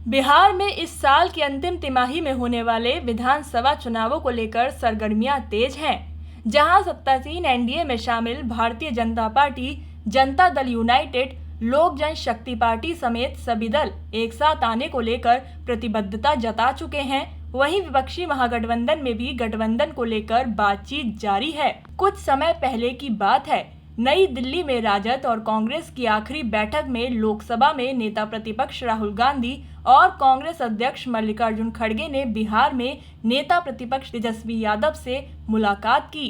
बिहार में इस साल की अंतिम तिमाही में होने वाले विधानसभा चुनावों को लेकर सरगर्मियां तेज हैं, जहां सत्तासीन एनडीए में शामिल भारतीय जनता पार्टी, जनता दल यूनाइटेड, लोक जनशक्ति पार्टी समेत सभी दल एक साथ आने को लेकर प्रतिबद्धता जता चुके हैं। वहीं विपक्षी महागठबंधन में भी गठबंधन को लेकर बातचीत जारी है। कुछ समय पहले की बात है, नई दिल्ली में राजद और कांग्रेस की आखिरी बैठक में लोकसभा में नेता प्रतिपक्ष राहुल गांधी और कांग्रेस अध्यक्ष मल्लिकार्जुन खड़गे ने बिहार में नेता प्रतिपक्ष तेजस्वी यादव से मुलाकात की।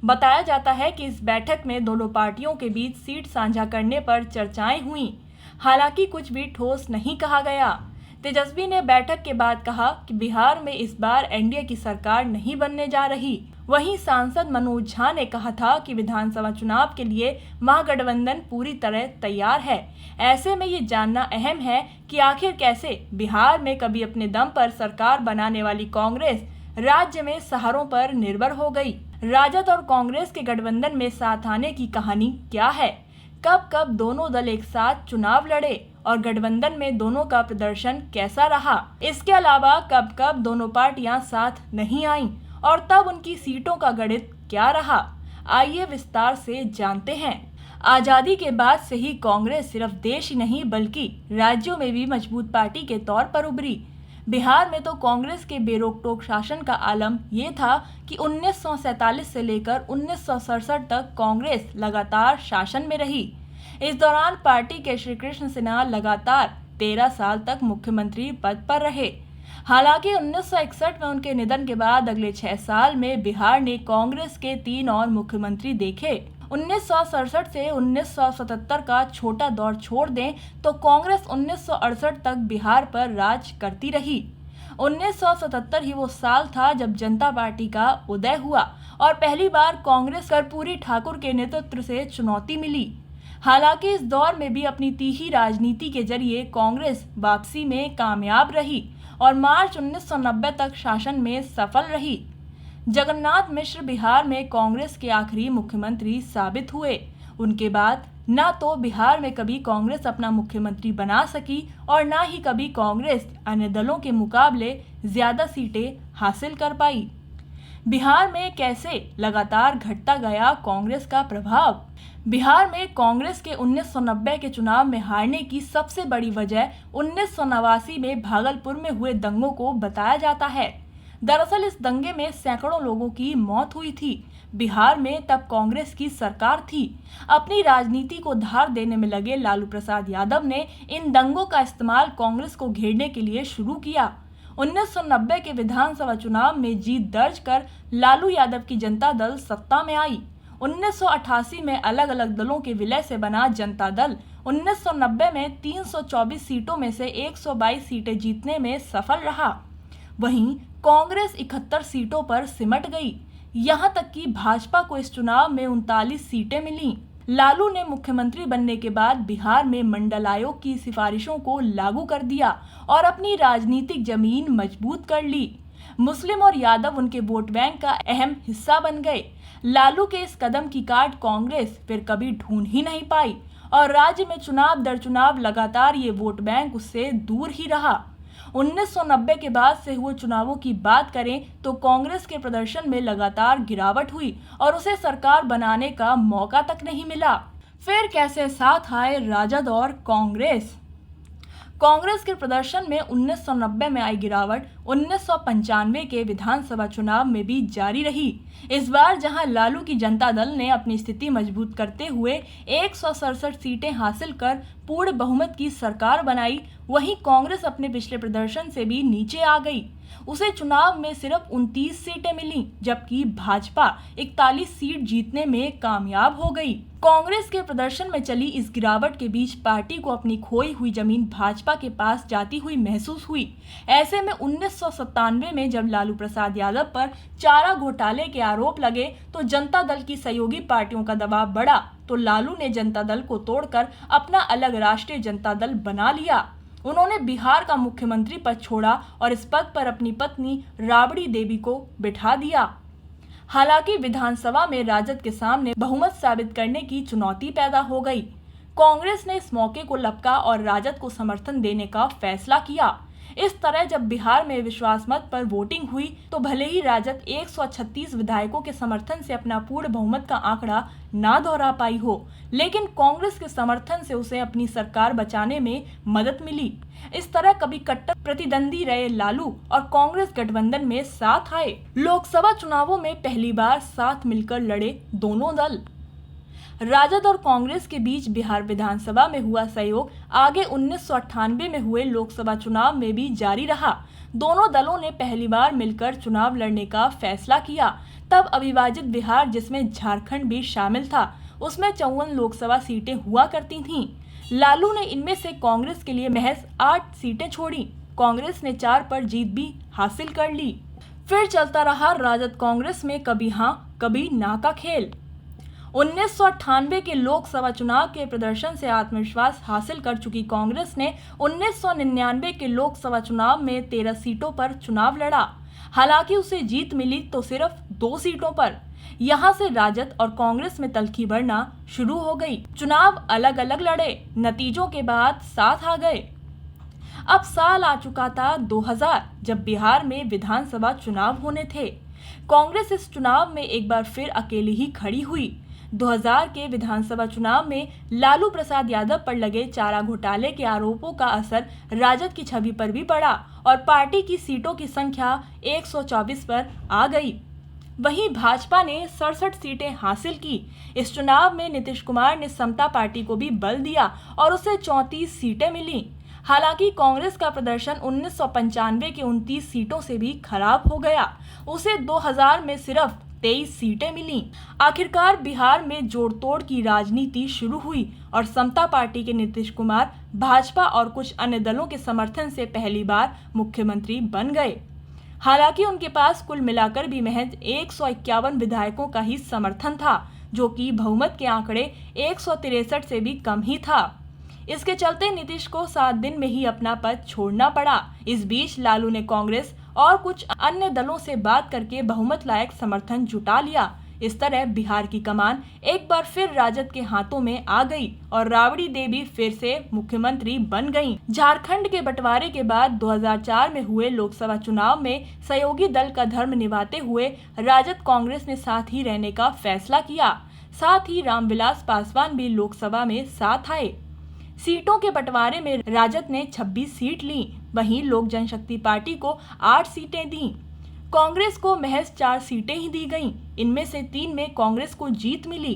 बताया जाता है कि इस बैठक में दोनों पार्टियों के बीच सीट साझा करने पर चर्चाएं हुई। हालांकि कुछ भी ठोस नहीं कहा गया। तेजस्वी ने बैठक के बाद कहा कि बिहार में इस बार एनडीए की सरकार नहीं बनने जा रही। वहीं सांसद मनोज झा ने कहा था कि विधानसभा चुनाव के लिए महागठबंधन पूरी तरह तैयार है। ऐसे में ये जानना अहम है कि आखिर कैसे बिहार में कभी अपने दम पर सरकार बनाने वाली कांग्रेस राज्य में सहारों पर निर्भर हो गई। राजद और कांग्रेस के गठबंधन में साथ आने की कहानी क्या है? कब कब दोनों दल एक साथ चुनाव लड़े और गठबंधन में दोनों का प्रदर्शन कैसा रहा? इसके अलावा कब कब दोनों पार्टियां साथ नहीं आईं और तब उनकी सीटों का गणित क्या रहा? आइए विस्तार से जानते हैं। आजादी के बाद से ही कांग्रेस सिर्फ देश ही नहीं बल्कि राज्यों में भी मजबूत पार्टी के तौर पर उभरी। बिहार में तो कांग्रेस के बेरोक टोक शासन का आलम ये था कि 1947 से लेकर 1967 तक कांग्रेस लगातार शासन में रही। इस दौरान पार्टी के श्री कृष्ण सिन्हा लगातार 13 साल तक मुख्यमंत्री पद पर रहे। हालांकि 1961 में उनके निधन के बाद अगले 6 साल में बिहार ने कांग्रेस के 3 और मुख्यमंत्री देखे। 1967 से 1977 का छोटा दौर छोड़ दें तो कांग्रेस 1968 तक बिहार पर राज करती रही। 1977 ही वो साल था जब जनता पार्टी का उदय हुआ और पहली बार कांग्रेस कर्पूरी ठाकुर के नेतृत्व से चुनौती मिली। हालांकि इस दौर में भी अपनी तीखी राजनीति के जरिए कांग्रेस वापसी में कामयाब रही और मार्च 1990 तक शासन में सफल रही। जगन्नाथ मिश्र बिहार में कांग्रेस के आखिरी मुख्यमंत्री साबित हुए। उनके बाद न तो बिहार में कभी कांग्रेस अपना मुख्यमंत्री बना सकी और न ही कभी कांग्रेस अन्य दलों के मुकाबले ज्यादा सीटें हासिल कर पाई। बिहार में कैसे लगातार घटता गया कांग्रेस का प्रभाव? बिहार में कांग्रेस के 1990 के चुनाव में हारने की सबसे बड़ी वजह 1989 में भागलपुर में हुए दंगों को बताया जाता है। दरअसल इस दंगे में सैकड़ों लोगों की मौत हुई थी। बिहार में तब कांग्रेस की सरकार थी। अपनी राजनीति को धार देने में लगे लालू प्रसाद यादव ने इन दंगों का इस्तेमाल कांग्रेस को घेरने के लिए शुरू किया। 1990 के विधानसभा चुनाव में जीत दर्ज कर लालू यादव की जनता दल सत्ता में आई। 1988 में अलग अलग दलों के विलय से बना जनता दल 1990 में 324 सीटों में से 122 सीटें जीतने में सफल रहा। वहीं कांग्रेस 71 सीटों पर सिमट गई। यहां तक कि भाजपा को इस चुनाव में 39 सीटें मिलीं। लालू ने मुख्यमंत्री बनने के बाद बिहार में मंडल आयोग की सिफारिशों को लागू कर दिया और अपनी राजनीतिक जमीन मजबूत कर ली। मुस्लिम और यादव उनके वोट बैंक का अहम हिस्सा बन गए। लालू के इस कदम की काट कांग्रेस फिर कभी ढूंढ ही नहीं पाई और राज्य में चुनाव दर चुनाव लगातार ये वोट बैंक उससे दूर ही रहा। 1990 के बाद से हुए चुनावों की बात करें तो कांग्रेस के प्रदर्शन में लगातार गिरावट हुई और उसे सरकार बनाने का मौका तक नहीं मिला। फिर कैसे साथ आए राजद और कांग्रेस? कांग्रेस के प्रदर्शन में 1990 में आई गिरावट 1995 के विधानसभा चुनाव में भी जारी रही। इस बार जहां लालू की जनता दल ने अपनी स्थिति मजबूत करते हुए 167 सीटें हासिल कर पूर्ण बहुमत की सरकार बनाई, वहीं कांग्रेस अपने पिछले प्रदर्शन से भी नीचे आ गई। उसे चुनाव में सिर्फ 29 सीटें मिली, जबकि भाजपा 41 सीट जीतने में कामयाब हो गई। कांग्रेस के प्रदर्शन में चली इस गिरावट के बीच पार्टी को अपनी खोई हुई जमीन भाजपा के पास जाती हुई महसूस हुई। ऐसे में 1997 में जब लालू प्रसाद यादव पर चारा घोटाले के आरोप लगे तो जनता दल की सहयोगी पार्टियों का दबाव बढ़ा तो लालू ने जनता दल को तोड़कर अपना अलग राष्ट्रीय जनता दल बना लिया। उन्होंने बिहार का मुख्यमंत्री पद छोड़ा और इस पद पर अपनी पत्नी राबड़ी देवी को बिठा दिया। हालांकि विधानसभा में राजद के सामने बहुमत साबित करने की चुनौती पैदा हो गई। कांग्रेस ने इस मौके को लपका और राजद को समर्थन देने का फैसला किया। इस तरह जब बिहार में विश्वास मत पर वोटिंग हुई तो भले ही राजद 136 विधायकों के समर्थन से अपना पूर्ण बहुमत का आंकड़ा ना दोहरा पाई हो, लेकिन कांग्रेस के समर्थन से उसे अपनी सरकार बचाने में मदद मिली। इस तरह कभी कट्टर प्रतिद्वंदी रहे लालू और कांग्रेस गठबंधन में साथ आए। लोकसभा चुनावों में पहली बार साथ मिलकर लड़े दोनों दल। राजद और कांग्रेस के बीच बिहार विधानसभा में हुआ सहयोग आगे 1998 में हुए लोकसभा चुनाव में भी जारी रहा। दोनों दलों ने पहली बार मिलकर चुनाव लड़ने का फैसला किया। तब अविभाजित बिहार, जिसमें झारखंड भी शामिल था, उसमें 54 लोकसभा सीटें हुआ करती थीं। लालू ने इनमें से कांग्रेस के लिए महज 8 सीटें छोड़ी। कांग्रेस ने 4 पर जीत भी हासिल कर ली। फिर चलता रहा राजद कांग्रेस में कभी हाँ कभी ना का खेल। 1998 के लोकसभा चुनाव के प्रदर्शन से आत्मविश्वास हासिल कर चुकी कांग्रेस ने 1999 के लोकसभा चुनाव में 13 सीटों पर चुनाव लड़ा। हालांकि उसे जीत मिली तो सिर्फ 2 सीटों पर। यहां से राजद और कांग्रेस में तल्खी बढ़ना शुरू हो गई। चुनाव अलग अलग लड़े, नतीजों के बाद साथ आ गए। अब साल आ चुका था 2000, जब बिहार में विधानसभा चुनाव होने थे। कांग्रेस इस चुनाव में एक बार फिर अकेली ही खड़ी हुई। 2000 के विधानसभा चुनाव में लालू प्रसाद यादव पर लगे चारा घोटाले के आरोपों का असर राजद की छवि पर भी पड़ा और पार्टी की सीटों की संख्या 124 पर आ गई। वहीं भाजपा ने 67 सीटें हासिल की। इस चुनाव में नीतीश कुमार ने समता पार्टी को भी बल दिया और उसे 34 सीटें मिली। हालांकि कांग्रेस का प्रदर्शन 1995 के 29 सीटों से भी खराब हो गया। उसे 2000 में सिर्फ 23 सीटें मिली। आखिरकार बिहार में जोड़-तोड़ की राजनीति शुरू हुई और समता पार्टी के नीतीश कुमार भाजपा और कुछ अन्य दलों के समर्थन से पहली बार मुख्यमंत्री बन गए। हालांकि उनके पास कुल मिलाकर भी महज 151 विधायकों का ही समर्थन था, जो कि बहुमत के आंकड़े 163 से भी कम ही था। इसके चलते नीतीश को 7 दिन में ही अपना पद छोड़ना पड़ा। इस बीच लालू ने कांग्रेस और कुछ अन्य दलों से बात करके बहुमत लायक समर्थन जुटा लिया। इस तरह बिहार की कमान एक बार फिर राजद के हाथों में आ गई और राबड़ी देवी फिर से मुख्यमंत्री बन गईं। झारखंड के बंटवारे के बाद 2004 में हुए लोकसभा चुनाव में सहयोगी दल का धर्म निभाते हुए राजद कांग्रेस ने साथ ही रहने का फैसला किया। साथ ही रामविलास पासवान भी लोकसभा में साथ आए। सीटों के बंटवारे में राजद ने 26 सीट ली, वहीं लोक जनशक्ति पार्टी को 8 सीटें दी। कांग्रेस को महज 4 सीटें ही दी गईं। इनमें से 3 में कांग्रेस को जीत मिली।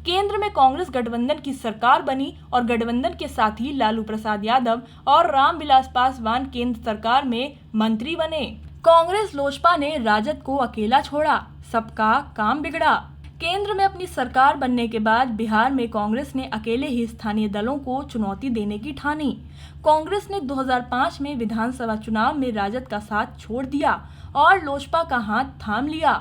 केंद्र में कांग्रेस गठबंधन की सरकार बनी और गठबंधन के साथ ही लालू प्रसाद यादव और रामविलास पासवान केंद्र सरकार में मंत्री बने। कांग्रेस लोजपा ने राजद को अकेला छोड़ा, सबका काम बिगड़ा। केंद्र में अपनी सरकार बनने के बाद बिहार में कांग्रेस ने अकेले ही स्थानीय दलों को चुनौती देने की ठानी। कांग्रेस ने 2005 में विधानसभा चुनाव में राजद का साथ छोड़ दिया और लोजपा का हाथ थाम लिया।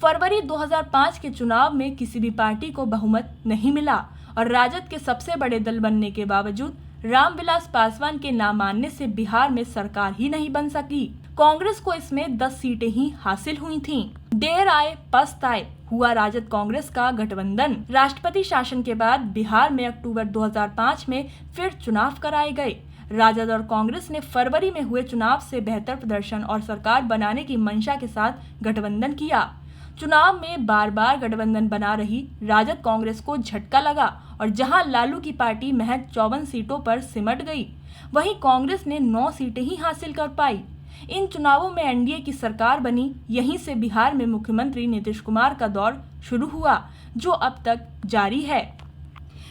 फरवरी 2005 के चुनाव में किसी भी पार्टी को बहुमत नहीं मिला और राजद के सबसे बड़े दल बनने के बावजूद रामविलास पासवान के ना मानने से बिहार में सरकार ही नहीं बन सकी। कांग्रेस को इसमें 10 सीटें ही हासिल हुई थीं। देर आए पछताए हुआ राजद कांग्रेस का गठबंधन। राष्ट्रपति शासन के बाद बिहार में अक्टूबर 2005 में फिर चुनाव कराए गए। राजद और कांग्रेस ने फरवरी में हुए चुनाव से बेहतर प्रदर्शन और सरकार बनाने की मंशा के साथ गठबंधन किया। चुनाव में बार बार गठबंधन बना रही राजद कांग्रेस को झटका लगा और जहां लालू की पार्टी महज 54 सीटों पर सिमट गई, वहीं कांग्रेस ने 9 सीटें ही हासिल कर पाई। इन चुनावों में एनडीए की सरकार बनी। यहीं से बिहार में मुख्यमंत्री नीतीश कुमार का दौर शुरू हुआ, जो अब तक जारी है।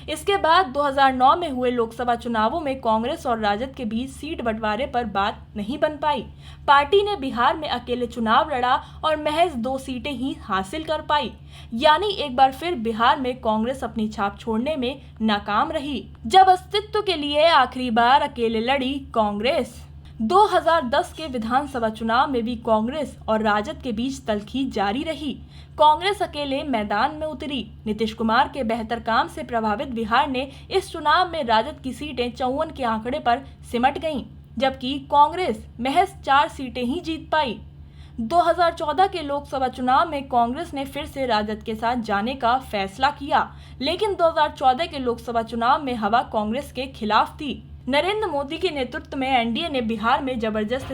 इसके बाद 2009 में हुए लोकसभा चुनावों में कांग्रेस और राजद के बीच सीट बंटवारे पर बात नहीं बन पाई। पार्टी ने बिहार में अकेले चुनाव लड़ा और महज 2 सीटें ही हासिल कर पाई। यानी एक बार फिर बिहार में कांग्रेस अपनी छाप छोड़ने में नाकाम रही। जब अस्तित्व के लिए आखिरी बार अकेले लड़ी कांग्रेस। 2010 के विधानसभा चुनाव में भी कांग्रेस और राजद के बीच तल्खी जारी रही। कांग्रेस अकेले मैदान में उतरी। नीतीश कुमार के बेहतर काम से प्रभावित बिहार ने इस चुनाव में राजद की सीटें 54 के आंकड़े पर सिमट गईं, जबकि कांग्रेस महज 4 सीटें ही जीत पाई। 2014 के लोकसभा चुनाव में कांग्रेस ने फिर से राजद के साथ जाने का फैसला किया, लेकिन 2014 के लोकसभा चुनाव में हवा कांग्रेस के खिलाफ थी। नरेंद्र मोदी के नेतृत्व में एनडीए ने बिहार में जबरदस्त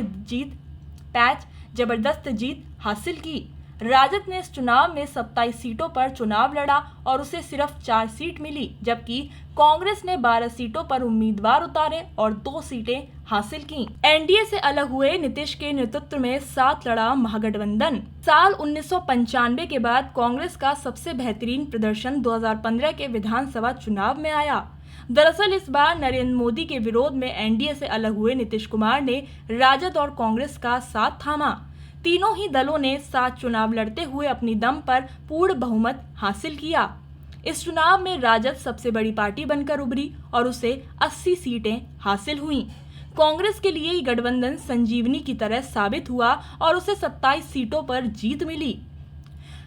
जीत हासिल की। राजद ने इस चुनाव में 27 सीटों पर चुनाव लड़ा और उसे सिर्फ 4 सीट मिली, जबकि कांग्रेस ने 12 सीटों पर उम्मीदवार उतारे और 2 सीटें हासिल की। एनडीए से अलग हुए नीतीश के नेतृत्व में साथ लड़ा महागठबंधन। साल 1995 के बाद कांग्रेस का सबसे बेहतरीन प्रदर्शन 2015 के विधानसभा चुनाव में आया। दरअसल इस बार नरेंद्र मोदी के विरोध में एनडीए से अलग हुए नीतीश कुमार ने राजद और कांग्रेस का साथ थामा। तीनों ही दलों ने साथ चुनाव लड़ते हुए अपनी दम पर पूर्ण बहुमत हासिल किया। इस चुनाव में राजद सबसे बड़ी पार्टी बनकर उभरी और उसे 80 सीटें हासिल हुईं। कांग्रेस के लिए गठबंधन संजीवनी की तरह साबित हुआ और उसे 27 सीटों पर जीत मिली।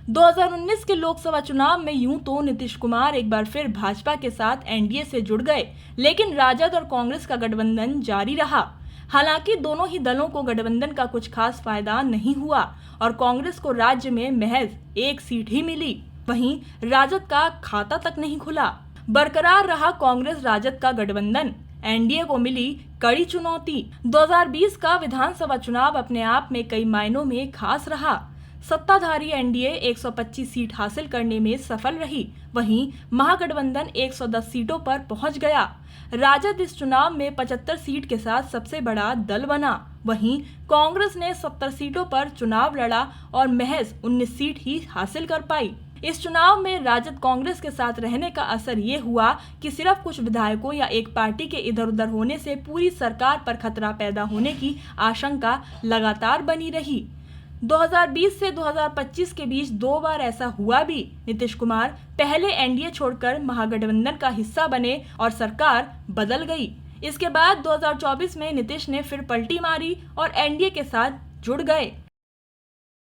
2019 के लोकसभा चुनाव में यूं तो नीतीश कुमार एक बार फिर भाजपा के साथ एनडीए से जुड़ गए, लेकिन राजद और कांग्रेस का गठबंधन जारी रहा। हालांकि दोनों ही दलों को गठबंधन का कुछ खास फायदा नहीं हुआ और कांग्रेस को राज्य में महज 1 सीट ही मिली। वहीं राजद का खाता तक नहीं खुला। बरकरार रहा कांग्रेस राजद का गठबंधन। एनडीए को मिली कड़ी चुनौती। 2020 का विधानसभा चुनाव अपने आप में कई मायनों में खास रहा। सत्ताधारी एनडीए 125 सीट हासिल करने में सफल रही, वहीं महागठबंधन 110 सीटों पर पहुंच गया। राजद इस चुनाव में 75 सीट के साथ सबसे बड़ा दल बना। वहीं कांग्रेस ने 70 सीटों पर चुनाव लड़ा और महज 19 सीट ही हासिल कर पाई। इस चुनाव में राजद कांग्रेस के साथ रहने का असर ये हुआ कि सिर्फ कुछ विधायकों या एक पार्टी के इधर उधर होने से पूरी सरकार पर खतरा पैदा होने की आशंका लगातार बनी रही। 2020 से 2025 के बीच 2 बार ऐसा हुआ भी। नीतीश कुमार पहले एनडीए छोड़कर महागठबंधन का हिस्सा बने और सरकार बदल गई। इसके बाद 2024 में नीतीश ने फिर पलटी मारी और एनडीए के साथ जुड़ गए।